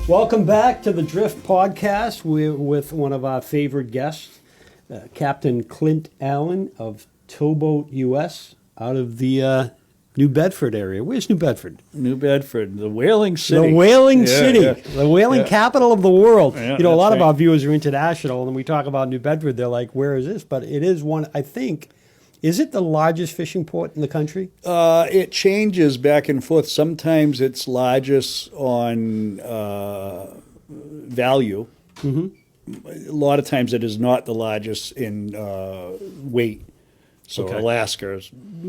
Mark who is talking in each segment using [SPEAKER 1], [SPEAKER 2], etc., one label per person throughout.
[SPEAKER 1] Welcome back to the Drift Podcast. We're with one of our favorite guests, Captain Clint Allen of TowBoatUS out of the New Bedford area. Where's New Bedford?
[SPEAKER 2] New Bedford, the whaling city.
[SPEAKER 1] The whaling city, the whaling capital of the world.
[SPEAKER 2] Yeah,
[SPEAKER 1] a lot of
[SPEAKER 2] right.
[SPEAKER 1] our viewers are international, and when we talk about New Bedford, they're like, where is this? But it is one, I think, is it the largest fishing port in the country?
[SPEAKER 2] It changes back and forth. Sometimes it's largest on value. Mm-hmm. A lot of times it is not the largest in weight. So
[SPEAKER 1] Okay.
[SPEAKER 2] Alaska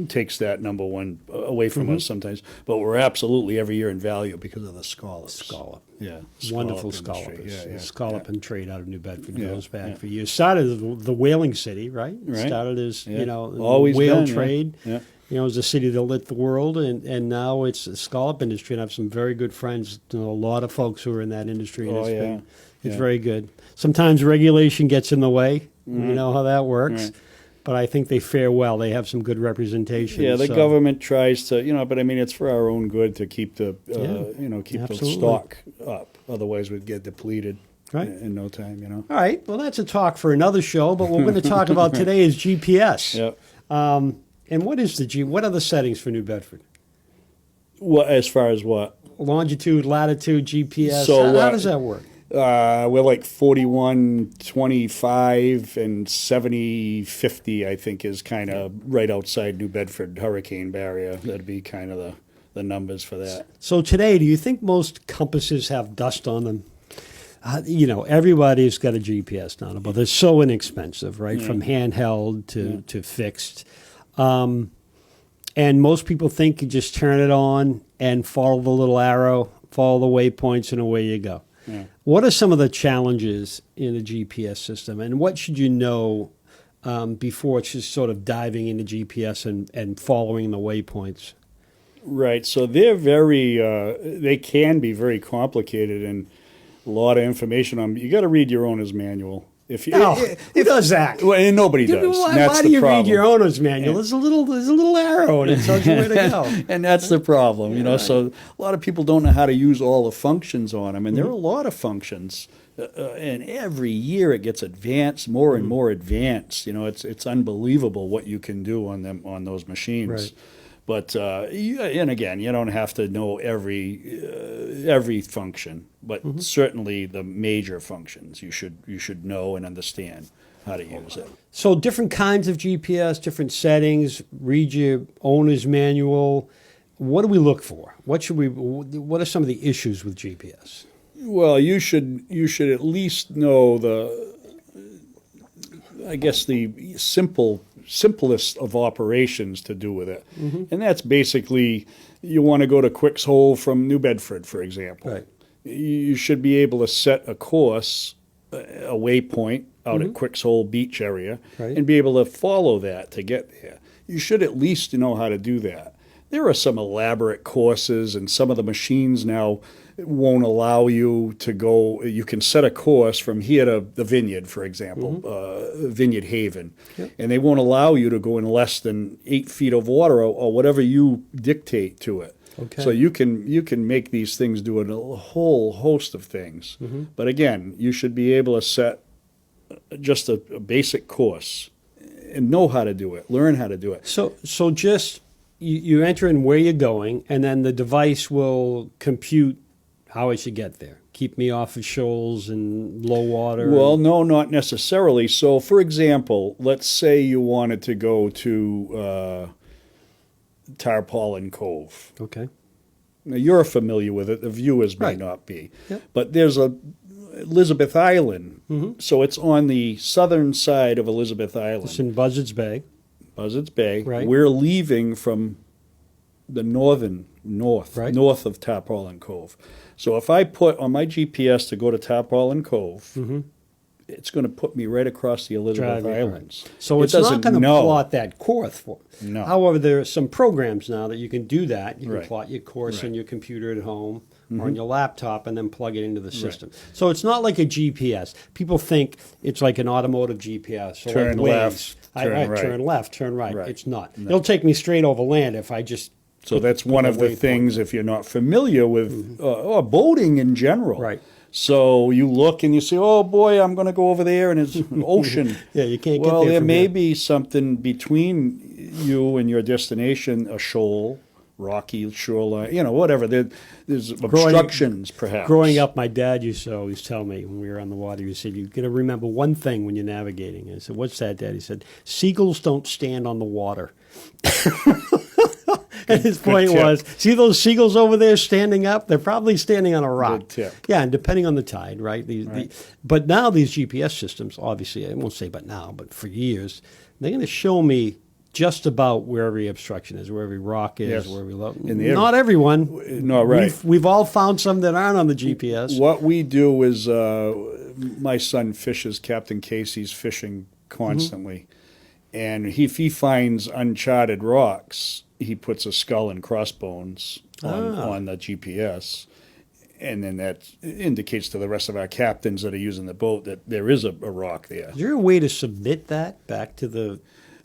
[SPEAKER 2] takes that number one away from us sometimes. But we're absolutely every year in value because of the scallops.
[SPEAKER 1] Scallop.
[SPEAKER 2] Yeah.
[SPEAKER 1] Wonderful
[SPEAKER 2] Scallop
[SPEAKER 1] scallop.
[SPEAKER 2] industry. Yeah.
[SPEAKER 1] Scallop and trade out of New Bedford
[SPEAKER 2] Yeah,
[SPEAKER 1] goes back
[SPEAKER 2] yeah.
[SPEAKER 1] for years. Started as the whaling city, right?
[SPEAKER 2] Right.
[SPEAKER 1] Started as,
[SPEAKER 2] Always
[SPEAKER 1] whale
[SPEAKER 2] been,
[SPEAKER 1] trade.
[SPEAKER 2] Yeah.
[SPEAKER 1] It was a city that lit the world, and now it's the scallop industry. And I have some very good friends, a lot of folks who are in that industry. And it's very good. Sometimes regulation gets in the way.
[SPEAKER 2] Mm-hmm.
[SPEAKER 1] You know how that works.
[SPEAKER 2] Right.
[SPEAKER 1] But I think they fare well. They have some good representation.
[SPEAKER 2] Yeah, the
[SPEAKER 1] so-
[SPEAKER 2] government tries to, but I mean, it's for our own good to keep the, keep the
[SPEAKER 1] absolutely.
[SPEAKER 2] stock up. Otherwise, we'd get depleted
[SPEAKER 1] Right.
[SPEAKER 2] in no time.
[SPEAKER 1] All right. Well, that's a talk for another show. But what we're going to talk about today is GPS.
[SPEAKER 2] Yep.
[SPEAKER 1] And what is what are the settings for New Bedford?
[SPEAKER 2] What as far as what?
[SPEAKER 1] Longitude, latitude, GPS.
[SPEAKER 2] So,
[SPEAKER 1] how does that work?
[SPEAKER 2] We're like 41, 25, and 70, 50, I think, is kind of right outside New Bedford hurricane barrier. That'd be kind of the numbers for that.
[SPEAKER 1] So today, do you think most compasses have dust on them? Everybody's got a GPS now, but they're so inexpensive, right? From handheld to fixed. And most people think you just turn it on and follow the little arrow, follow the waypoints, and away you go.
[SPEAKER 2] Yeah.
[SPEAKER 1] What are some of the challenges in a GPS system, and what should you know before it's just sort of diving into GPS and following the waypoints?
[SPEAKER 2] Right. So they're they can be very complicated and a lot of information on. You got to read your owner's manual. Who
[SPEAKER 1] does that?
[SPEAKER 2] Well, and nobody does.
[SPEAKER 1] Why do you read your owner's manual? There's a little arrow and it tells you where to go.
[SPEAKER 2] And that's the problem,
[SPEAKER 1] Right.
[SPEAKER 2] So a lot of people don't know how to use all the functions on them, and there are a lot of functions, and every year it gets advanced, more and more advanced. It's unbelievable what you can do on those machines.
[SPEAKER 1] Right.
[SPEAKER 2] But and again, you don't have to know every function, but certainly the major functions you should know and understand how to use it.
[SPEAKER 1] So different kinds of GPS, different settings. Read your owner's manual. What do we look for? What are some of the issues with GPS?
[SPEAKER 2] Well, you should at least know the simplest of operations to do with it. Mm-hmm. And that's basically you want to go to Quick's Hole from New Bedford, for example.
[SPEAKER 1] Right.
[SPEAKER 2] You should be able to set a course, a waypoint out at Quick's Hole beach area,
[SPEAKER 1] Right.
[SPEAKER 2] and be able to follow that to get there. You should at least know how to do that. There are some elaborate courses, and some of the machines now won't allow you to go. You can set a course from here to the Vineyard, for example, Vineyard Haven, and they won't allow you to go in less than 8 feet of water or whatever you dictate to it.
[SPEAKER 1] Okay.
[SPEAKER 2] So you can make these things do a whole host of things. Mm-hmm. But again, you should be able to set just a basic course and know how to do it, learn how to do it.
[SPEAKER 1] So just you enter in where you're going, and then the device will compute how I should get there. Keep me off of shoals and low water.
[SPEAKER 2] Well, no, not necessarily. So, for example, let's say you wanted to go to Tarpaulin Cove.
[SPEAKER 1] Okay.
[SPEAKER 2] Now, you're familiar with it. The viewers may
[SPEAKER 1] Right.
[SPEAKER 2] not be.
[SPEAKER 1] Yep.
[SPEAKER 2] But there's Elizabeth Island. Mm-hmm. So it's on the southern side of Elizabeth Island.
[SPEAKER 1] It's in Buzzards Bay.
[SPEAKER 2] Buzzards Bay.
[SPEAKER 1] Right.
[SPEAKER 2] We're leaving from the north of Tarpaulin Cove. So if I put on my GPS to go to Tarpaulin Cove, it's going to put me right across the Elizabeth Islands.
[SPEAKER 1] So it's not going to plot that course for.
[SPEAKER 2] No.
[SPEAKER 1] However, there are some programs now that you can do that. You can
[SPEAKER 2] Right.
[SPEAKER 1] plot your course
[SPEAKER 2] Right.
[SPEAKER 1] on your computer at home or on your laptop and then plug it into the system. So it's not like a GPS. People think it's like an automotive GPS. Or
[SPEAKER 2] Turn
[SPEAKER 1] like Waze.
[SPEAKER 2] left, turn right.
[SPEAKER 1] Turn left, turn right.
[SPEAKER 2] Right.
[SPEAKER 1] It's not.
[SPEAKER 2] No.
[SPEAKER 1] It'll take me straight over land if I just
[SPEAKER 2] So that's one of the things, if you're not familiar with or boating in general.
[SPEAKER 1] Right.
[SPEAKER 2] So you look and you say, oh, boy, I'm going to go over there and it's an ocean.
[SPEAKER 1] Yeah, you can't get
[SPEAKER 2] Well,
[SPEAKER 1] there
[SPEAKER 2] there
[SPEAKER 1] from
[SPEAKER 2] may
[SPEAKER 1] here.
[SPEAKER 2] be something between you and your destination, a shoal, rocky shoreline, whatever. There's obstructions, perhaps.
[SPEAKER 1] Growing up, my dad used to always tell me when we were on the water, he said, you've got to remember one thing when you're navigating. And I said, what's that, Dad? He said, seagulls don't stand on the water. And his point
[SPEAKER 2] tip.
[SPEAKER 1] was, see those seagulls over there standing up? They're probably standing on a rock.
[SPEAKER 2] Good tip.
[SPEAKER 1] Yeah, and depending on the tide, right? But now these GPS systems, obviously, I won't say but now, but for years, they're going to show me just about where every obstruction is, where every rock is,
[SPEAKER 2] Yes.
[SPEAKER 1] where every
[SPEAKER 2] Not
[SPEAKER 1] everyone.
[SPEAKER 2] No, right.
[SPEAKER 1] We've all found some that aren't on the GPS.
[SPEAKER 2] What we do is my son fishes Captain Casey's fishing constantly. And if he finds uncharted rocks, he puts a skull and crossbones on the GPS. And then that indicates to the rest of our captains that are using the boat that there is a rock there.
[SPEAKER 1] Is there a way to submit that back to the...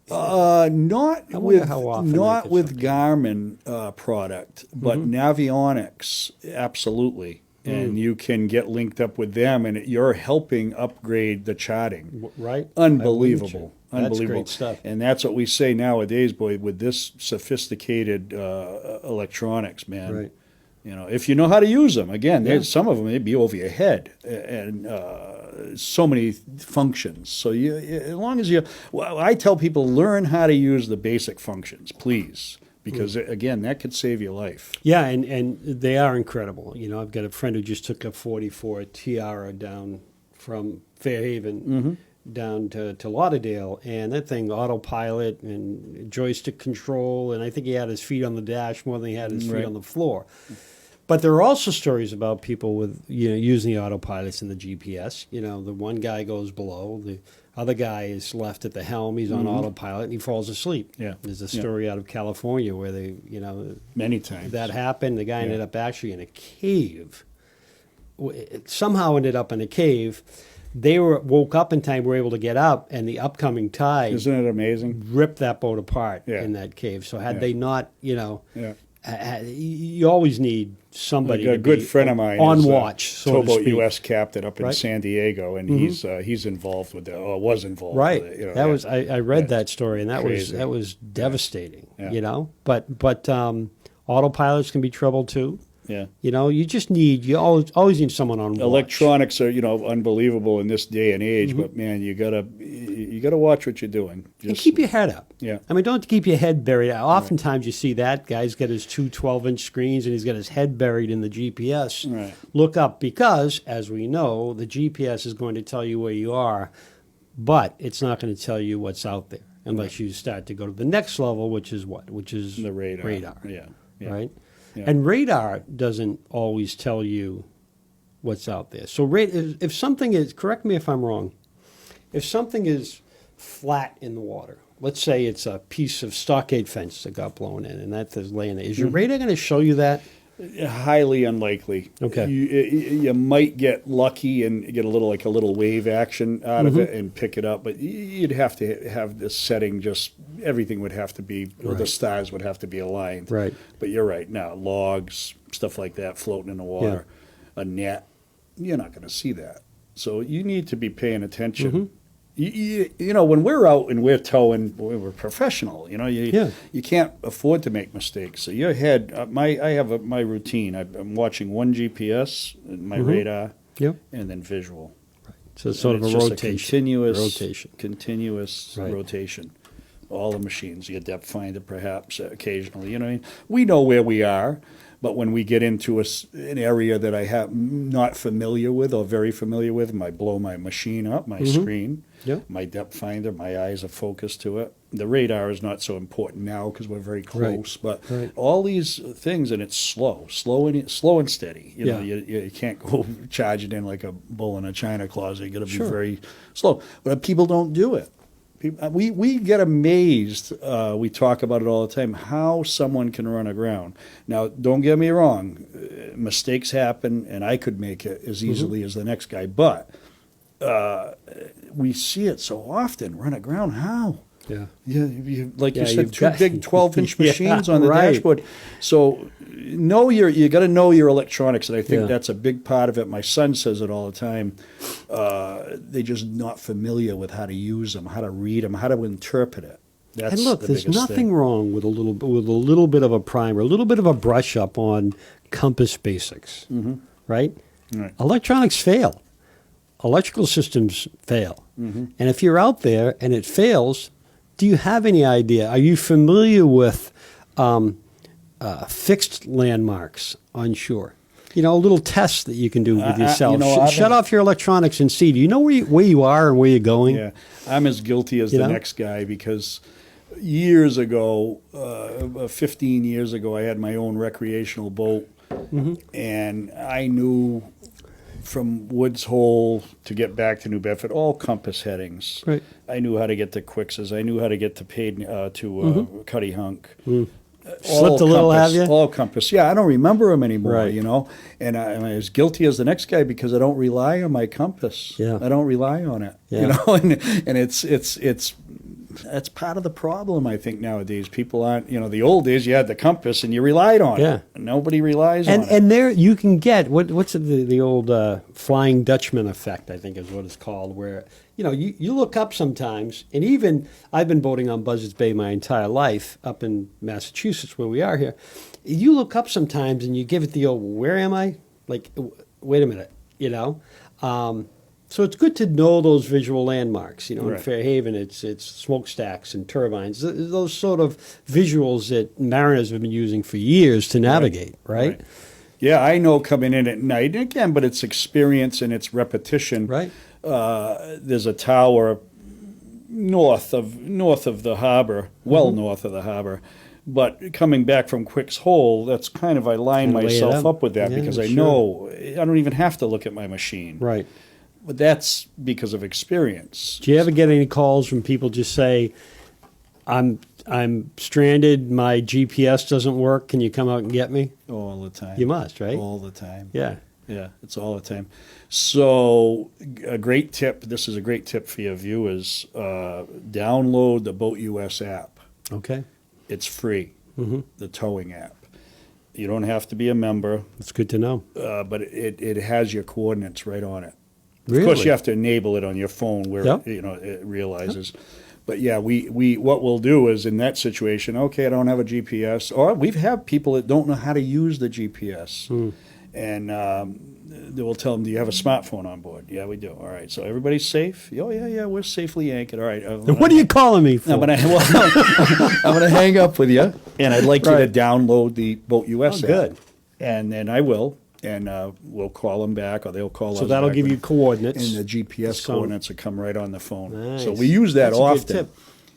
[SPEAKER 2] Not with
[SPEAKER 1] how often
[SPEAKER 2] not
[SPEAKER 1] they
[SPEAKER 2] with Garmin product, but Navionics, absolutely. And you can get linked up with them, and you're helping upgrade the charting.
[SPEAKER 1] Right?
[SPEAKER 2] Unbelievable.
[SPEAKER 1] That's
[SPEAKER 2] Unbelievable.
[SPEAKER 1] great stuff.
[SPEAKER 2] And that's what we say nowadays, boy, with this sophisticated electronics, man.
[SPEAKER 1] Right.
[SPEAKER 2] If you know how to use them. Again, there's some of them, they'd be over your head. And so many functions. So as long as I tell people, learn how to use the basic functions, please. Because, again, that could save your life.
[SPEAKER 1] Yeah, and they are incredible. I've got a friend who just took a 44 Tiara down from Fairhaven down to Lauderdale, and that thing, autopilot and joystick control, and I think he had his feet on the dash more than he had his feet on the floor. But there are also stories about people with using the autopilots and the GPS. The one guy goes below, the other guy is left at the helm. He's on autopilot and he falls asleep.
[SPEAKER 2] Yeah.
[SPEAKER 1] There's a story out of California where they,
[SPEAKER 2] Many times.
[SPEAKER 1] that happened. The guy ended up actually in a cave. Somehow ended up in a cave. They woke up in time, were able to get up, and the upcoming tide
[SPEAKER 2] Isn't it amazing?
[SPEAKER 1] ripped that boat apart in that cave. So had they not, you always need somebody.
[SPEAKER 2] A good friend of mine
[SPEAKER 1] on
[SPEAKER 2] is
[SPEAKER 1] watch, so to speak.
[SPEAKER 2] TowBoatUS captain up in San Diego, and he's involved with was involved.
[SPEAKER 1] Right.
[SPEAKER 2] With it,
[SPEAKER 1] that was I read that story, and that
[SPEAKER 2] crazy.
[SPEAKER 1] was devastating.
[SPEAKER 2] Yeah.
[SPEAKER 1] But autopilots can be trouble too.
[SPEAKER 2] Yeah.
[SPEAKER 1] You just need you always need someone on watch.
[SPEAKER 2] Electronics are unbelievable in this day and age, but man, you gotta watch what you're doing.
[SPEAKER 1] And keep your head up.
[SPEAKER 2] Yeah.
[SPEAKER 1] I mean, don't keep your head buried. Oftentimes you see that guy's got his two 12-inch screens and he's got his head buried in the GPS.
[SPEAKER 2] Right.
[SPEAKER 1] Look up because, as we know, the GPS is going to tell you where you are, but it's not going to tell you what's out there unless you start to go to the next level, which is what? Which is
[SPEAKER 2] the radar.
[SPEAKER 1] Yeah.
[SPEAKER 2] Right. Yeah.
[SPEAKER 1] And radar doesn't always tell you what's out there. So if something is, correct me if I'm wrong, if something is flat in the water, let's say it's a piece of stockade fence that got blown in and that's laying there, is your radar going to show you that?
[SPEAKER 2] Highly unlikely.
[SPEAKER 1] Okay.
[SPEAKER 2] You might get lucky and get a little wave action out of it and pick it up, but you'd have to have this setting. Just everything would have to be, or the stars would have to be aligned.
[SPEAKER 1] Right.
[SPEAKER 2] But you're right. Now logs, stuff like that, floating in the water, a net, you're not going to see that. So you need to be paying attention. When we're out and we're towing, we're professional. You can't afford to make mistakes. So your head, I have my routine. I'm watching one GPS, my radar, and then visual.
[SPEAKER 1] Right. So it's sort of a
[SPEAKER 2] just
[SPEAKER 1] rotation.
[SPEAKER 2] Continuous
[SPEAKER 1] Right.
[SPEAKER 2] rotation. All the machines, your depth finder perhaps occasionally. We know where we are. But when we get into an area that I have not familiar with or very familiar with, I blow my machine up, my screen, my depth finder, my eyes are focused to it. The radar is not so important now because we're very close. But all these things, and it's slow and steady. You can't go charge it in like a bull in a china closet. You got to be very slow. But people don't do it. We get amazed, we talk about it all the time, how someone can run aground. Now, don't get me wrong, mistakes happen, and I could make it as easily as the next guy, but we see it so often, run aground, how?
[SPEAKER 1] Yeah.
[SPEAKER 2] Yeah, like
[SPEAKER 1] Yeah,
[SPEAKER 2] you said,
[SPEAKER 1] you've
[SPEAKER 2] two
[SPEAKER 1] got-
[SPEAKER 2] big 12-inch
[SPEAKER 1] Yeah,
[SPEAKER 2] machines on the
[SPEAKER 1] right.
[SPEAKER 2] dashboard. So you got to know your electronics, and I think
[SPEAKER 1] Yeah.
[SPEAKER 2] that's a big part of it. My son says it all the time. They're just not familiar with how to use them, how to read them, how to interpret it. That's
[SPEAKER 1] And look,
[SPEAKER 2] the
[SPEAKER 1] there's
[SPEAKER 2] biggest
[SPEAKER 1] nothing
[SPEAKER 2] thing.
[SPEAKER 1] wrong with a little bit of a primer, a little bit of a brush up on compass basics, right?
[SPEAKER 2] Right.
[SPEAKER 1] Electronics fail. Electrical systems fail. And if you're out there and it fails, do you have any idea? Are you familiar with fixed landmarks on shore? You know, a little test that you can do with yourself. Shut off your electronics and see. Do you know where you are and where you're going?
[SPEAKER 2] Yeah, I'm as guilty as
[SPEAKER 1] You
[SPEAKER 2] the
[SPEAKER 1] know?
[SPEAKER 2] next guy because years ago, 15 years ago, I had my own recreational boat, and I knew from Woods Hole to get back to New Bedford, all compass headings.
[SPEAKER 1] Right.
[SPEAKER 2] I knew how to get to Quix's. I knew how to get to Cuddy Hunk.
[SPEAKER 1] Slipped a little,
[SPEAKER 2] compass,
[SPEAKER 1] have you?
[SPEAKER 2] all compass. Yeah, I don't remember them anymore,
[SPEAKER 1] Right.
[SPEAKER 2] you know. And I'm as guilty as the next guy because I don't rely on my compass.
[SPEAKER 1] Yeah.
[SPEAKER 2] I don't rely on it,
[SPEAKER 1] Yeah.
[SPEAKER 2] you know. And it's that's part of the problem, I think, nowadays. People aren't, you know, the old days you had the compass and you relied on
[SPEAKER 1] Yeah.
[SPEAKER 2] it. Nobody relies on it.
[SPEAKER 1] And there you can get what's the old Flying Dutchman effect, I think is what it's called, where you look up sometimes, and even I've been boating on Buzzards Bay my entire life up in Massachusetts where we are here. You look up sometimes and you give it the old, where am I? Like, wait a minute, you know. So it's good to know those visual landmarks. You know,
[SPEAKER 2] Right.
[SPEAKER 1] in Fairhaven, it's smokestacks and turbines. Those sort of visuals that mariners have been using for years to navigate, right?
[SPEAKER 2] Yeah, I know coming in at night, and again, but it's experience and it's repetition.
[SPEAKER 1] Right.
[SPEAKER 2] There's a tower north of the harbor, well north of the harbor. But coming back from Quick's Hole, that's kind of, I line
[SPEAKER 1] Kinda lay it
[SPEAKER 2] myself
[SPEAKER 1] up.
[SPEAKER 2] up with that
[SPEAKER 1] Yeah,
[SPEAKER 2] because I
[SPEAKER 1] sure.
[SPEAKER 2] know I don't even have to look at my machine.
[SPEAKER 1] Right.
[SPEAKER 2] But that's because of experience.
[SPEAKER 1] Do you ever get any calls from people just say, I'm stranded, my GPS doesn't work, can you come out and get me?
[SPEAKER 2] All the time.
[SPEAKER 1] You must, right?
[SPEAKER 2] All the time.
[SPEAKER 1] Yeah.
[SPEAKER 2] Yeah, it's all the time. So a great tip, this is a great tip for your viewers, download the BoatUS app.
[SPEAKER 1] Okay.
[SPEAKER 2] It's free, the towing app. You don't have to be a member,
[SPEAKER 1] That's good to know.
[SPEAKER 2] but it has your coordinates right on it.
[SPEAKER 1] Really?
[SPEAKER 2] Of course, you have to enable it on your phone where
[SPEAKER 1] Yep.
[SPEAKER 2] it realizes. But yeah, we what we'll do is in that situation, okay, I don't have a GPS, or we've had people that don't know how to use the GPS, and they will tell them, "Do you have a smartphone on board?" Yeah, we do. All right, so everybody's safe. Oh yeah, we're safely anchored. All right.
[SPEAKER 1] What are you calling me for?
[SPEAKER 2] I'm gonna hang up with you, and I'd like you to download the BoatUS app.
[SPEAKER 1] good.
[SPEAKER 2] And then I will, and we'll call them back, or they'll call us.
[SPEAKER 1] So that'll
[SPEAKER 2] back
[SPEAKER 1] give
[SPEAKER 2] with-
[SPEAKER 1] you coordinates.
[SPEAKER 2] and the GPS
[SPEAKER 1] So-
[SPEAKER 2] coordinates will come right on the phone.
[SPEAKER 1] Nice.
[SPEAKER 2] So we use that
[SPEAKER 1] That's a
[SPEAKER 2] often.
[SPEAKER 1] good tip.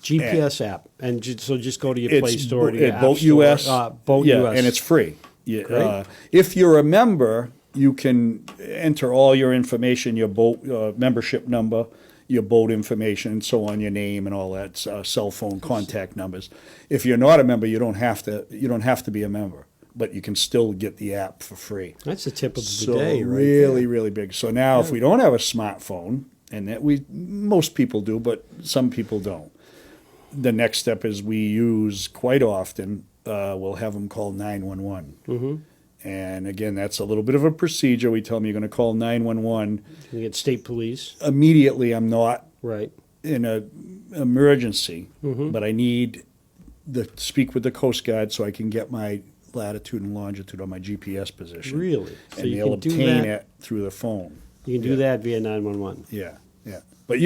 [SPEAKER 1] GPS app. And so just go to your Play
[SPEAKER 2] It's
[SPEAKER 1] Store, to your App Store.
[SPEAKER 2] BoatUS.
[SPEAKER 1] BoatUS.
[SPEAKER 2] Yeah, and it's free. Yeah,
[SPEAKER 1] Great.
[SPEAKER 2] if you're a member, you can enter all your information, your boat membership number, your boat information, and so on, your name and all that, cell phone contact numbers. If you're not a member, you don't have to. You don't have to be a member, but you can still get the app for free.
[SPEAKER 1] That's the tip of the
[SPEAKER 2] So
[SPEAKER 1] day, right?
[SPEAKER 2] really, really big. So now, if we don't have a smartphone, and that most people do, but some people don't, the next step is we use quite often. We'll have them call 911. And again, that's a little bit of a procedure. We tell them you're going to call 911
[SPEAKER 1] You get state police.
[SPEAKER 2] immediately. I'm not
[SPEAKER 1] Right.
[SPEAKER 2] in an emergency, but I need to speak with the Coast Guard so I can get my latitude and longitude on my GPS position.
[SPEAKER 1] Really? So
[SPEAKER 2] And
[SPEAKER 1] you
[SPEAKER 2] they'll
[SPEAKER 1] can do
[SPEAKER 2] obtain
[SPEAKER 1] that.
[SPEAKER 2] it through the phone.
[SPEAKER 1] You can do that via 911.
[SPEAKER 2] Yeah, yeah. But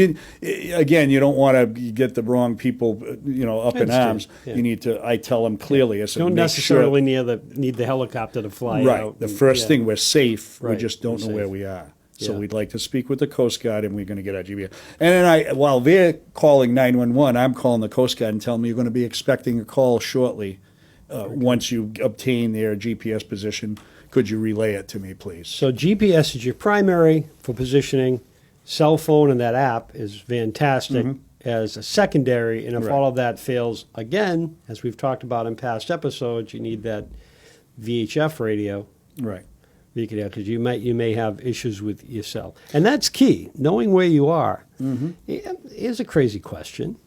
[SPEAKER 2] again, you don't want to get the wrong people, up in
[SPEAKER 1] Understood.
[SPEAKER 2] arms.
[SPEAKER 1] Yeah.
[SPEAKER 2] You need to. I tell them clearly. I said,
[SPEAKER 1] Don't
[SPEAKER 2] make
[SPEAKER 1] necessarily
[SPEAKER 2] sure,
[SPEAKER 1] need the helicopter to fly
[SPEAKER 2] right.
[SPEAKER 1] out.
[SPEAKER 2] The
[SPEAKER 1] and-
[SPEAKER 2] first
[SPEAKER 1] yeah.
[SPEAKER 2] thing, we're safe. We
[SPEAKER 1] Right,
[SPEAKER 2] just don't
[SPEAKER 1] we're
[SPEAKER 2] know where
[SPEAKER 1] safe.
[SPEAKER 2] we are. So
[SPEAKER 1] Yeah.
[SPEAKER 2] we'd like to speak with the Coast Guard, and we're going to get our GPS. And then while they're calling 911, I'm calling the Coast Guard and telling them you're going to be expecting a call shortly. Once you obtain their GPS position, could you relay it to me, please?
[SPEAKER 1] So GPS is your primary for positioning. Cell phone and that app is fantastic as a secondary. And if
[SPEAKER 2] Right.
[SPEAKER 1] all of that fails, again, as we've talked about in past episodes, you need that VHF radio.
[SPEAKER 2] Right.
[SPEAKER 1] Because you may have issues with your cell. And that's key, knowing where you are. Here's a crazy question.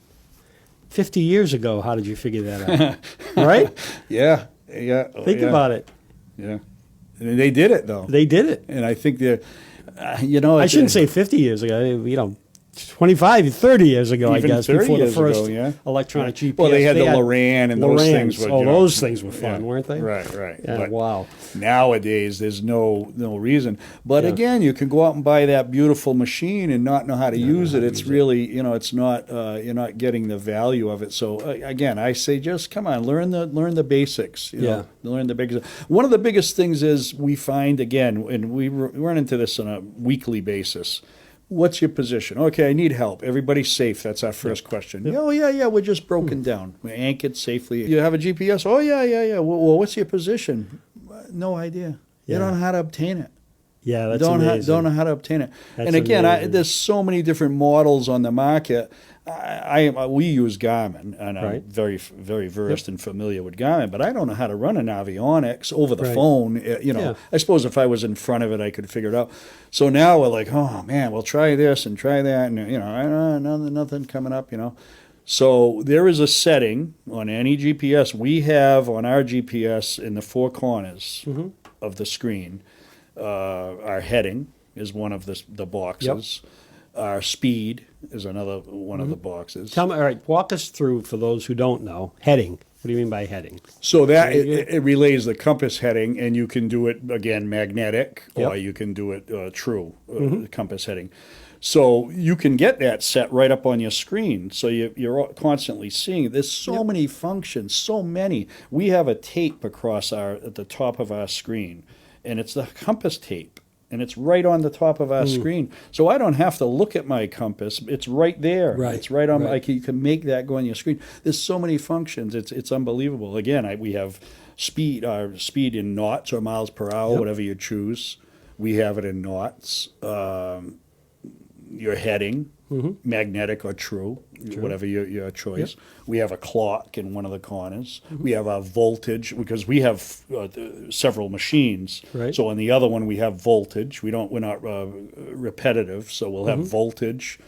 [SPEAKER 1] 50 years ago, how did you figure that out? Right?
[SPEAKER 2] Yeah.
[SPEAKER 1] Think about it.
[SPEAKER 2] Yeah. And they did it, though.
[SPEAKER 1] They did it.
[SPEAKER 2] And I think they're,
[SPEAKER 1] I shouldn't say 50 years ago, 25, 30 years ago, I
[SPEAKER 2] Even
[SPEAKER 1] guess,
[SPEAKER 2] 30
[SPEAKER 1] before the
[SPEAKER 2] years
[SPEAKER 1] first
[SPEAKER 2] ago,
[SPEAKER 1] electronic GPS.
[SPEAKER 2] Well, they had the Loran and those things.
[SPEAKER 1] Lorans.
[SPEAKER 2] Were,
[SPEAKER 1] Those things were fun,
[SPEAKER 2] yeah.
[SPEAKER 1] weren't they?
[SPEAKER 2] Right.
[SPEAKER 1] Yeah,
[SPEAKER 2] But
[SPEAKER 1] wow.
[SPEAKER 2] nowadays, there's no reason. But again, you can go out and buy that beautiful machine and not know how to use it. It's really, it's not, you're not getting the value of it. So again, I say just come on, learn the basics. You know, learn the basics. One of the biggest things is we find, again, and we run into this on a weekly basis. What's your position? Okay, I need help. Everybody's safe. That's our first question.
[SPEAKER 1] Yep.
[SPEAKER 2] Oh, yeah, we're just broken down. We're anchored safely. You have a GPS? Oh, yeah. Well, what's your position? No idea. You don't know how to obtain it.
[SPEAKER 1] Yeah, that's amazing.
[SPEAKER 2] Don't know how to obtain it.
[SPEAKER 1] That's
[SPEAKER 2] and again,
[SPEAKER 1] amazing.
[SPEAKER 2] there's so many different models on the market. We use Garmin, and I'm
[SPEAKER 1] Right.
[SPEAKER 2] very, very versed and familiar with Garmin, but I don't know how to run an avionics over the
[SPEAKER 1] Right.
[SPEAKER 2] phone.
[SPEAKER 1] Yeah.
[SPEAKER 2] I suppose if I was in front of it, I could figure it out. So now we're like, oh man, we'll try this and try that, and nothing coming up. So there is a setting on any GPS. We have on our GPS in the four corners of the screen. Our heading is one of the boxes. Yep. Our speed is another one of the boxes.
[SPEAKER 1] All right, walk us through, for those who don't know, heading. What do you mean by heading?
[SPEAKER 2] So that it relays the compass heading, and you can do it, again, magnetic, or you can do it true, compass heading. So you can get that set right up on your screen. So you're constantly seeing it. There's so many functions, so many. We have a tape across at the top of our screen, and it's the compass tape. And it's right on the top of our screen. So I don't have to look at my compass. It's right there.
[SPEAKER 1] Right.
[SPEAKER 2] It's right on. Like you can make that go on your screen. There's so many functions. It's unbelievable. Again, we have our speed in knots or miles per hour, whatever you choose. We have it in knots. Your heading, magnetic or true, whatever your choice. Yep. We have a clock in one of the corners. We have our voltage, because we have several machines.
[SPEAKER 1] Right.
[SPEAKER 2] So on the other one we have voltage. We're not repetitive, so we'll have voltage.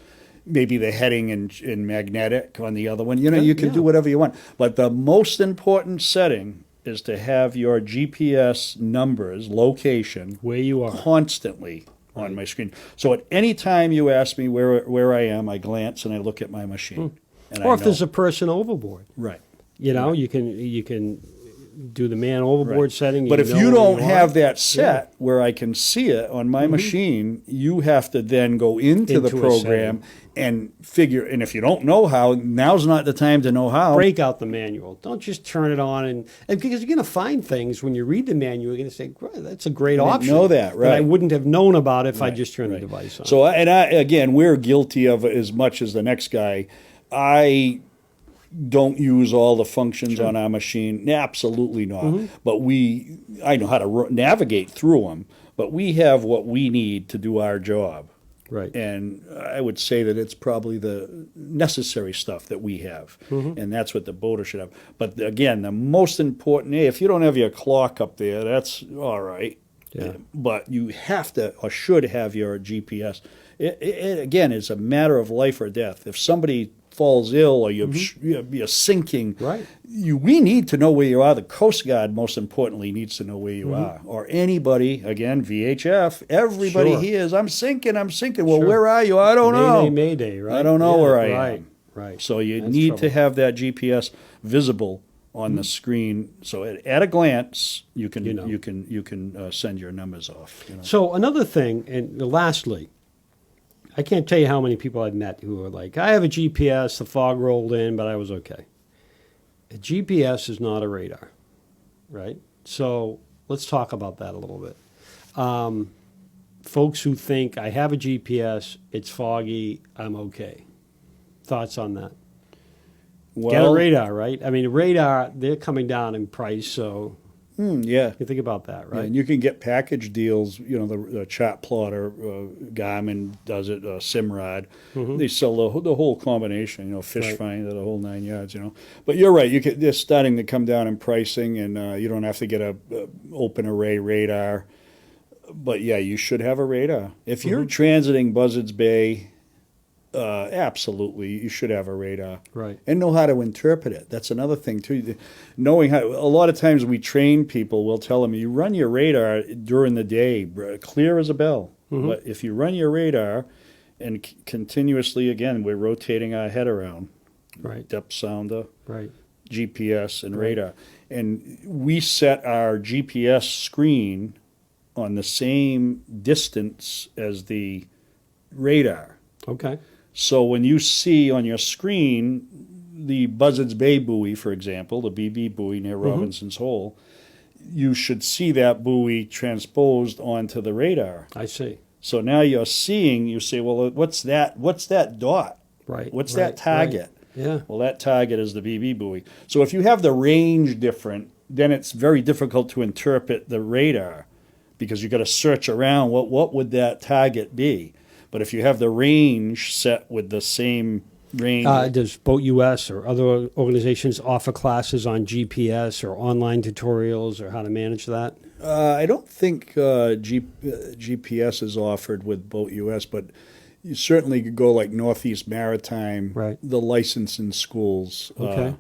[SPEAKER 2] Maybe the heading in magnetic on the other one. You can do whatever you want. But the most important setting is to have your GPS numbers, location,
[SPEAKER 1] where you are,
[SPEAKER 2] constantly on my screen. So at any time you ask me where I am, I glance and I look at my machine. And
[SPEAKER 1] or if there's a person overboard.
[SPEAKER 2] Right.
[SPEAKER 1] You can do the man overboard setting.
[SPEAKER 2] But if you don't have that set where I can see it on my machine, you have to then go into the program and figure. And if you don't know how, now's not the time to know how.
[SPEAKER 1] Break out the manual. Don't just turn it on and because you're going to find things when you read the manual. You're going to say, "That's a great option."
[SPEAKER 2] Know that, right?
[SPEAKER 1] That I wouldn't have known about if I just turned the device on.
[SPEAKER 2] So, again, we're guilty of it as much as the next guy. I don't use all the functions on our machine. Absolutely not. But I know how to navigate through them. But we have what we need to do our job.
[SPEAKER 1] Right.
[SPEAKER 2] And I would say that it's probably the necessary stuff that we have. And that's what the boater should have. But again, the most important, if you don't have your clock up there, that's all right.
[SPEAKER 1] Yeah.
[SPEAKER 2] But you have to or should have your GPS. It again, is a matter of life or death. If somebody falls ill or you're sinking, we need to know where you are. The Coast Guard, most importantly, needs to know where you are. Or anybody, again, VHF, everybody hears, I'm sinking. Well, where are you? I don't know.
[SPEAKER 1] Mayday, right?
[SPEAKER 2] I don't know where I am.
[SPEAKER 1] Right.
[SPEAKER 2] So you need to have that GPS visible on the screen, so at a glance you can send your numbers off.
[SPEAKER 1] So another thing, and lastly, I can't tell you how many people I've met who are like, I have a GPS, the fog rolled in, but I was okay. A GPS is not a radar, right? So let's talk about that a little bit. Folks who think, I have a GPS, it's foggy, I'm okay. Thoughts on that?
[SPEAKER 2] Well,
[SPEAKER 1] get a radar, right? I mean, radar, they're coming down in price, so
[SPEAKER 2] yeah.
[SPEAKER 1] you think about that, right?
[SPEAKER 2] Yeah, and you can get package deals, the chart plotter, Garmin does it, Simrad. They sell the whole combination, fish finder, the whole 9 yards, But you're right, they're starting to come down in pricing, and you don't have to get a open array radar. But yeah, you should have a radar. If you're transiting Buzzards Bay, Absolutely, you should have a radar.
[SPEAKER 1] Right.
[SPEAKER 2] And know how to interpret it. That's another thing, too. Knowing how, a lot of times we train people, we'll tell them, you run your radar during the day, clear as a bell. But if you run your radar and continuously, again, we're rotating our head around,
[SPEAKER 1] Right.
[SPEAKER 2] depth sounder,
[SPEAKER 1] Right.
[SPEAKER 2] GPS, and radar. And we set our GPS screen on the same distance as the radar.
[SPEAKER 1] Okay.
[SPEAKER 2] So when you see on your screen the Buzzards Bay buoy, for example, the BB buoy near Robinson's Hole, you should see that buoy transposed onto the radar.
[SPEAKER 1] I see.
[SPEAKER 2] So now you're seeing, you say, well, what's that? What's that dot?
[SPEAKER 1] Right.
[SPEAKER 2] What's
[SPEAKER 1] right,
[SPEAKER 2] that target?
[SPEAKER 1] Right. Yeah.
[SPEAKER 2] Well, that target is the BB buoy. So if you have the range different, then it's very difficult to interpret the radar because you've got to search around what would that target be. But if you have the range set with the same range.
[SPEAKER 1] Does BoatUS or other organizations offer classes on GPS or online tutorials or how to manage that?
[SPEAKER 2] I don't think GPS is offered with BoatUS, but you certainly could go like Northeast Maritime,
[SPEAKER 1] Right.
[SPEAKER 2] the licensing schools.
[SPEAKER 1] Okay.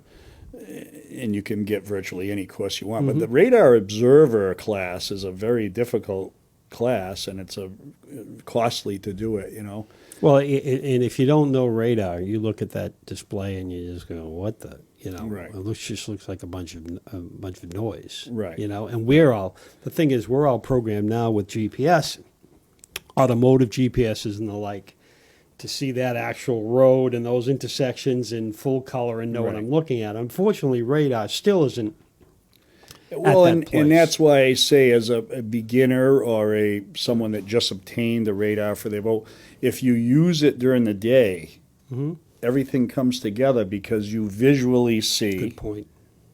[SPEAKER 2] And you can get virtually any course you want. But the radar observer class is a very difficult class, and it's costly to do it, you know.
[SPEAKER 1] Well, and if you don't know radar, you look at that display and you just go, "What the?" You know,
[SPEAKER 2] Right.
[SPEAKER 1] it just looks like a bunch of noise,
[SPEAKER 2] Right.
[SPEAKER 1] You know, and the thing is, we're all programmed now with GPS, automotive GPSs and the like, to see that actual road and those intersections in full color and know what
[SPEAKER 2] Right.
[SPEAKER 1] I'm looking at. Unfortunately, radar still isn't.
[SPEAKER 2] Well,
[SPEAKER 1] that
[SPEAKER 2] and
[SPEAKER 1] place.
[SPEAKER 2] that's why I say, as a beginner or someone that just obtained the radar for their boat, if you use it during the day, everything comes together because you visually see
[SPEAKER 1] Good point.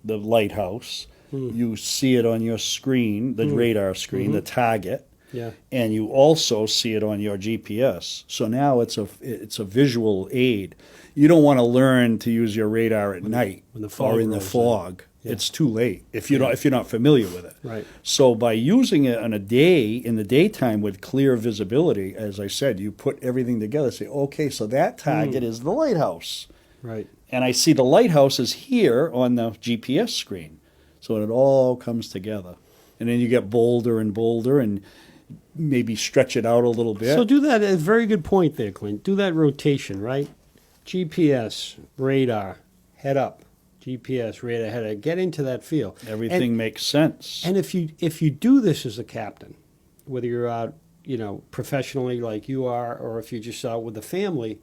[SPEAKER 2] the lighthouse, you see it on your screen, the radar screen, the target,
[SPEAKER 1] Yeah.
[SPEAKER 2] and you also see it on your GPS. So now it's a visual aid. You don't want to learn to use your radar at night
[SPEAKER 1] when the fog
[SPEAKER 2] or in the
[SPEAKER 1] rolls in.
[SPEAKER 2] fog.
[SPEAKER 1] Yeah.
[SPEAKER 2] It's too late if you're not familiar with it.
[SPEAKER 1] Right.
[SPEAKER 2] So by using it on a day in the daytime with clear visibility, as I said, you put everything together. Say, okay, so that target is the lighthouse,
[SPEAKER 1] Right.
[SPEAKER 2] and I see the lighthouse is here on the GPS screen. So it all comes together, and then you get bolder and bolder, and maybe stretch it out a little bit.
[SPEAKER 1] So do that. A very good point there, Clint. Do that rotation, right? GPS, radar, head up. GPS, radar, head up. Get into that feel.
[SPEAKER 2] Everything makes sense.
[SPEAKER 1] And if you do this as a captain, whether you're out, professionally like you are, or if you're just out with the family,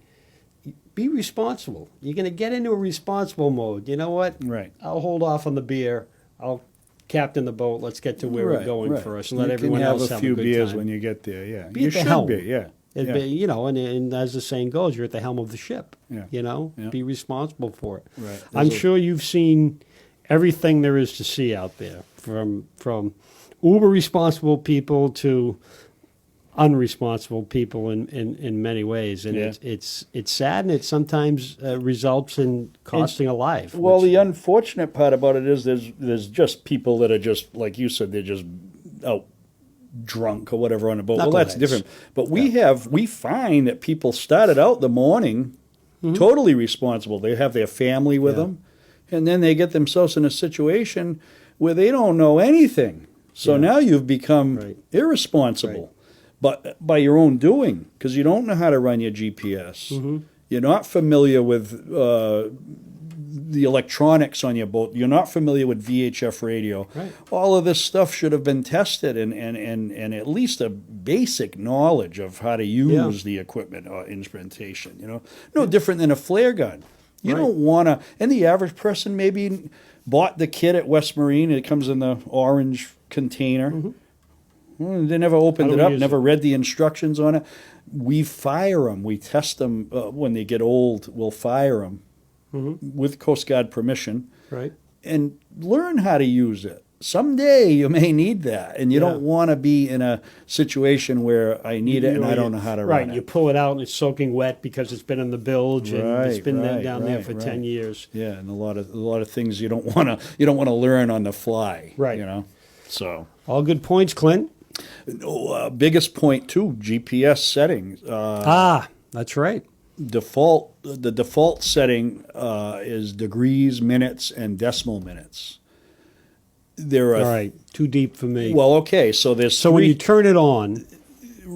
[SPEAKER 1] be responsible. You're going to get into a responsible mode. You know what?
[SPEAKER 2] Right.
[SPEAKER 1] I'll hold off on the beer. I'll captain the boat. Let's get to where we're going
[SPEAKER 2] right.
[SPEAKER 1] first, and let everyone
[SPEAKER 2] you can
[SPEAKER 1] else
[SPEAKER 2] have
[SPEAKER 1] have
[SPEAKER 2] a few
[SPEAKER 1] good
[SPEAKER 2] beers
[SPEAKER 1] time.
[SPEAKER 2] when you get there. Yeah,
[SPEAKER 1] Be
[SPEAKER 2] you
[SPEAKER 1] at the
[SPEAKER 2] should
[SPEAKER 1] helm.
[SPEAKER 2] be. Yeah.
[SPEAKER 1] It'd be, and as the saying goes, you're at the helm of the ship.
[SPEAKER 2] Yeah. Yeah.
[SPEAKER 1] Be responsible for it.
[SPEAKER 2] Right.
[SPEAKER 1] I'm sure you've seen everything there is to see out there, from uber responsible people to unresponsible people in many ways, and
[SPEAKER 2] Yeah.
[SPEAKER 1] it's sad, and it sometimes results in costing a life.
[SPEAKER 2] Well,
[SPEAKER 1] which-
[SPEAKER 2] the unfortunate part about it is there's just people that are just, like you said, they're just out drunk or whatever on a boat. Well, that's
[SPEAKER 1] Knuckleheads.
[SPEAKER 2] different. But we find that people started out the morning totally responsible. They have their family with
[SPEAKER 1] Yeah.
[SPEAKER 2] them, and then they get themselves in a situation where they don't know anything. So
[SPEAKER 1] Yeah.
[SPEAKER 2] now you've become
[SPEAKER 1] Right.
[SPEAKER 2] irresponsible, but by your own doing, because you don't know how to run your GPS. You're not familiar with the electronics on your boat. You're not familiar with VHF radio.
[SPEAKER 1] Right.
[SPEAKER 2] All of this stuff should have been tested and at least a basic knowledge of how to use the equipment or instrumentation. No different than a flare gun. You
[SPEAKER 1] Right.
[SPEAKER 2] don't want to. And the average person maybe bought the kit at West Marine. It comes in the orange container. Well, they never opened
[SPEAKER 1] How
[SPEAKER 2] it
[SPEAKER 1] do we
[SPEAKER 2] up,
[SPEAKER 1] use
[SPEAKER 2] never
[SPEAKER 1] it?
[SPEAKER 2] read the instructions on it. We fire them. We test them when they get old. We'll fire them with Coast Guard permission
[SPEAKER 1] right.
[SPEAKER 2] and learn how to use it. Someday you may need that, and you
[SPEAKER 1] Yeah.
[SPEAKER 2] don't want to be in a situation where I need it and I don't know how to
[SPEAKER 1] Right,
[SPEAKER 2] run
[SPEAKER 1] you
[SPEAKER 2] it.
[SPEAKER 1] pull it out and it's soaking wet because it's been in the bilge and it's
[SPEAKER 2] Right,
[SPEAKER 1] been
[SPEAKER 2] right,
[SPEAKER 1] down there
[SPEAKER 2] right,
[SPEAKER 1] for
[SPEAKER 2] right.
[SPEAKER 1] 10 years.
[SPEAKER 2] Yeah, and a lot of things you don't want to learn on the fly.
[SPEAKER 1] Right.
[SPEAKER 2] So.
[SPEAKER 1] All good points, Clint.
[SPEAKER 2] Biggest point too, GPS settings.
[SPEAKER 1] That's right.
[SPEAKER 2] The default setting is degrees, minutes, and decimal minutes. There are
[SPEAKER 1] All right, too deep for me.
[SPEAKER 2] well, okay. So there's
[SPEAKER 1] so when
[SPEAKER 2] three
[SPEAKER 1] you turn it on,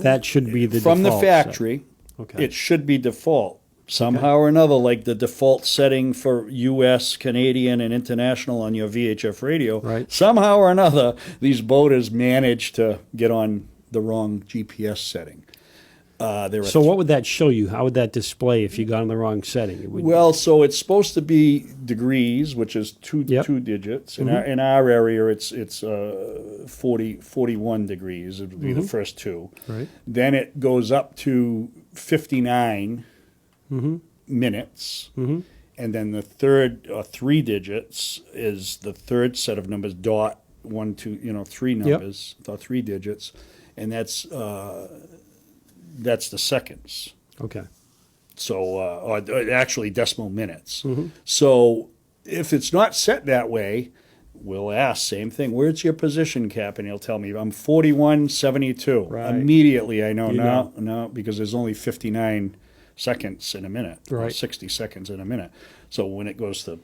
[SPEAKER 1] that should be the
[SPEAKER 2] from the
[SPEAKER 1] default setting.
[SPEAKER 2] factory.
[SPEAKER 1] Okay.
[SPEAKER 2] It should be default somehow or another, like the default setting for U.S., Canadian, and international on your VHF radio.
[SPEAKER 1] Right.
[SPEAKER 2] Somehow or another, these boaters manage to get on the wrong GPS setting.
[SPEAKER 1] So what would that show you? How would that display if you got on the wrong setting? It would,
[SPEAKER 2] Well, so it's supposed to be degrees, which is two
[SPEAKER 1] Yep.
[SPEAKER 2] digits. In our area, it's 41 degrees. It would be the first two.
[SPEAKER 1] Right.
[SPEAKER 2] Then it goes up to 59 minutes, and then the third 3 digits is the third set of numbers. Dot 1, 2, 3 numbers, 3 digits, and that's the seconds.
[SPEAKER 1] Okay.
[SPEAKER 2] So, or actually decimal minutes. So, if it's not set that way, we'll ask, same thing, where's your position, Cap? And he'll tell me, I'm 4172.
[SPEAKER 1] Right.
[SPEAKER 2] Immediately, I know,
[SPEAKER 1] You know.
[SPEAKER 2] no, because there's only 59 seconds in a minute, or
[SPEAKER 1] Right.
[SPEAKER 2] 60 seconds in a minute. So, when it goes to
[SPEAKER 1] All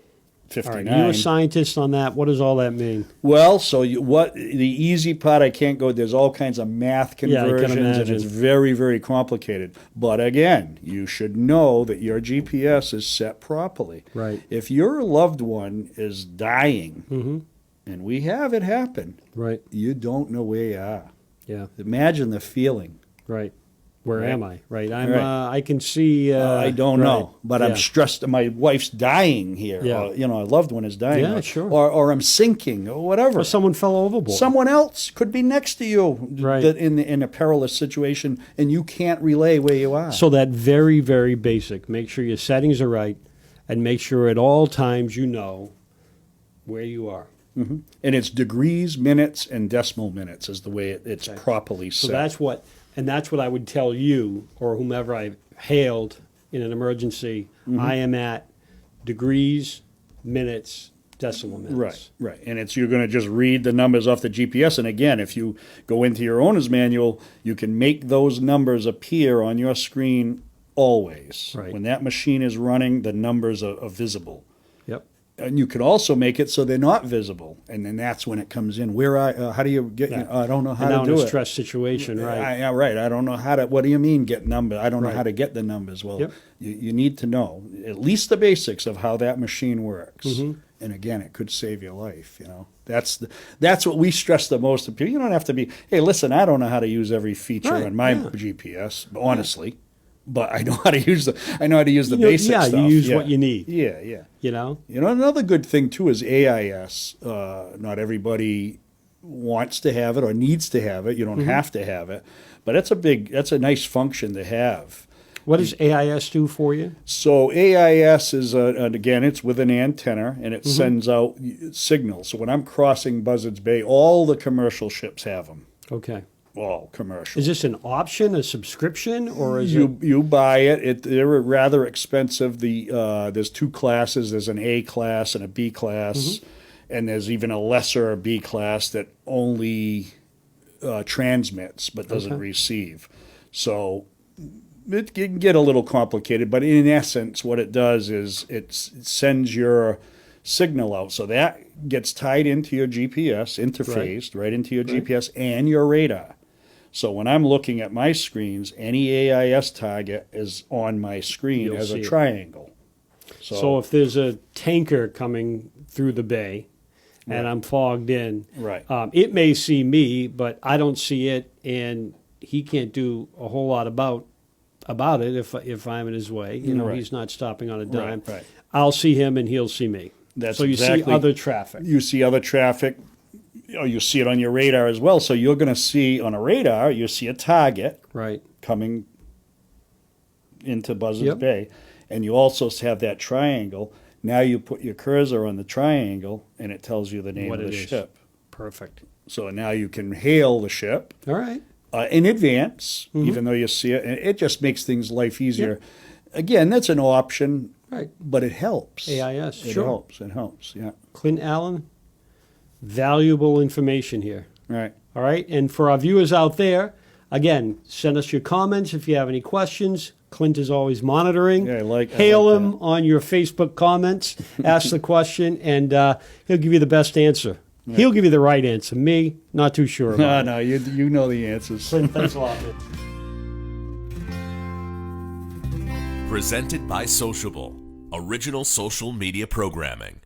[SPEAKER 2] 59.
[SPEAKER 1] right. You a scientist on that? What does all that mean?
[SPEAKER 2] Well, so the easy part I can't go. There's all kinds of math
[SPEAKER 1] Yeah, I can
[SPEAKER 2] conversions, and
[SPEAKER 1] imagine.
[SPEAKER 2] it's very, very complicated. But again, you should know that your GPS is set properly.
[SPEAKER 1] Right.
[SPEAKER 2] If your loved one is dying, and we have it happen,
[SPEAKER 1] Right.
[SPEAKER 2] you don't know where you are.
[SPEAKER 1] Yeah.
[SPEAKER 2] Imagine the feeling.
[SPEAKER 1] Right. Where
[SPEAKER 2] Right.
[SPEAKER 1] am I? Right. I'm.
[SPEAKER 2] Right.
[SPEAKER 1] I can see.
[SPEAKER 2] I don't
[SPEAKER 1] right.
[SPEAKER 2] know, but I'm
[SPEAKER 1] Yeah.
[SPEAKER 2] stressed. My wife's dying here.
[SPEAKER 1] Yeah.
[SPEAKER 2] Or, a loved one is dying.
[SPEAKER 1] Yeah,
[SPEAKER 2] or,
[SPEAKER 1] sure.
[SPEAKER 2] Or I'm sinking, or whatever.
[SPEAKER 1] Or someone fell overboard.
[SPEAKER 2] Someone else could be next to you
[SPEAKER 1] Right.
[SPEAKER 2] that in a perilous situation, and you can't relay where you are.
[SPEAKER 1] So that very, very basic. Make sure your settings are right, and make sure at all times you know where you are.
[SPEAKER 2] And it's degrees, minutes, and decimal minutes is the way it's properly set.
[SPEAKER 1] So that's what I would tell you or whomever I hailed in an emergency. I am at degrees, minutes, decimal minutes.
[SPEAKER 2] Right. And you're going to just read the numbers off the GPS. And again, if you go into your owner's manual, you can make those numbers appear on your screen always.
[SPEAKER 1] Right.
[SPEAKER 2] When that machine is running, the numbers are visible.
[SPEAKER 1] Yep.
[SPEAKER 2] And you could also make it so they're not visible, and then that's when it comes in. How do you get?
[SPEAKER 1] Yeah.
[SPEAKER 2] I don't know how
[SPEAKER 1] And now
[SPEAKER 2] to
[SPEAKER 1] in
[SPEAKER 2] do
[SPEAKER 1] a
[SPEAKER 2] it.
[SPEAKER 1] stress situation, right?
[SPEAKER 2] Right. I don't know how to. What do you mean get numbers? I don't know
[SPEAKER 1] Right.
[SPEAKER 2] how to get the numbers. Well,
[SPEAKER 1] Yep.
[SPEAKER 2] you need to know at least the basics of how that machine works. And again, it could save your life. That's what we stress the most to people. You don't have to be. Hey, listen, I don't know how to use every feature
[SPEAKER 1] Right,
[SPEAKER 2] on my
[SPEAKER 1] yeah.
[SPEAKER 2] GPS, honestly. But I know how to use the
[SPEAKER 1] You know,
[SPEAKER 2] basic
[SPEAKER 1] yeah,
[SPEAKER 2] stuff.
[SPEAKER 1] you use what you need.
[SPEAKER 2] Yeah.
[SPEAKER 1] You know.
[SPEAKER 2] Another good thing too is AIS. Not everybody wants to have it or needs to have it. You don't have to have it, but that's a nice function to have.
[SPEAKER 1] What does AIS do for you?
[SPEAKER 2] So AIS is and again, it's with an antenna and it sends out signals. So when I'm crossing Buzzards Bay, all the commercial ships have them.
[SPEAKER 1] Okay.
[SPEAKER 2] All commercial.
[SPEAKER 1] Is this an option, a subscription, or is
[SPEAKER 2] You buy it. They're rather expensive. There's two classes. There's an A class and a B class, and there's even a lesser B class that only transmits but doesn't receive. So it can get a little complicated, but in essence, what it does is it sends your signal out. So that gets tied into your GPS, interfaced right into your GPS and your radar. So when I'm looking at my screens, any AIS target is on my screen
[SPEAKER 1] You'll
[SPEAKER 2] as
[SPEAKER 1] see
[SPEAKER 2] a
[SPEAKER 1] it.
[SPEAKER 2] triangle.
[SPEAKER 1] So if there's a tanker coming through the bay and I'm fogged in,
[SPEAKER 2] Right.
[SPEAKER 1] It may see me, but I don't see it, and he can't do a whole lot about it if I'm in his way.
[SPEAKER 2] Right.
[SPEAKER 1] He's not stopping on a dime.
[SPEAKER 2] Right.
[SPEAKER 1] I'll see him, and he'll see me.
[SPEAKER 2] That's
[SPEAKER 1] so you see
[SPEAKER 2] exactly-
[SPEAKER 1] other traffic.
[SPEAKER 2] You see other traffic, or you see it on your radar as well. So you're going to see on a radar, you see a target
[SPEAKER 1] Right.
[SPEAKER 2] coming into Buzzards
[SPEAKER 1] Yep.
[SPEAKER 2] Bay, and you also have that triangle. Now you put your cursor on the triangle, and it tells you the name
[SPEAKER 1] What
[SPEAKER 2] of
[SPEAKER 1] it
[SPEAKER 2] the
[SPEAKER 1] is.
[SPEAKER 2] ship.
[SPEAKER 1] Perfect.
[SPEAKER 2] So now you can hail the ship
[SPEAKER 1] All right.
[SPEAKER 2] in advance, even though you see it, and it just makes things life easier. Again, that's an option,
[SPEAKER 1] Right.
[SPEAKER 2] but it helps.
[SPEAKER 1] AIS,
[SPEAKER 2] It
[SPEAKER 1] sure.
[SPEAKER 2] helps. It helps. Yeah.
[SPEAKER 1] Clint Allen, valuable information here.
[SPEAKER 2] Right.
[SPEAKER 1] All right. And for our viewers out there, Again, send us your comments if you have any questions. Clint is always monitoring.
[SPEAKER 2] Yeah, I like
[SPEAKER 1] Hail him
[SPEAKER 2] that.
[SPEAKER 1] on your Facebook comments. Ask the question, and he'll give you the best answer. Yeah. He'll give you the right answer. Me, not too sure about it.
[SPEAKER 2] No, you know the answers.
[SPEAKER 1] Clint, thanks a lot, man.
[SPEAKER 3] Presented by Sociable, original social media programming.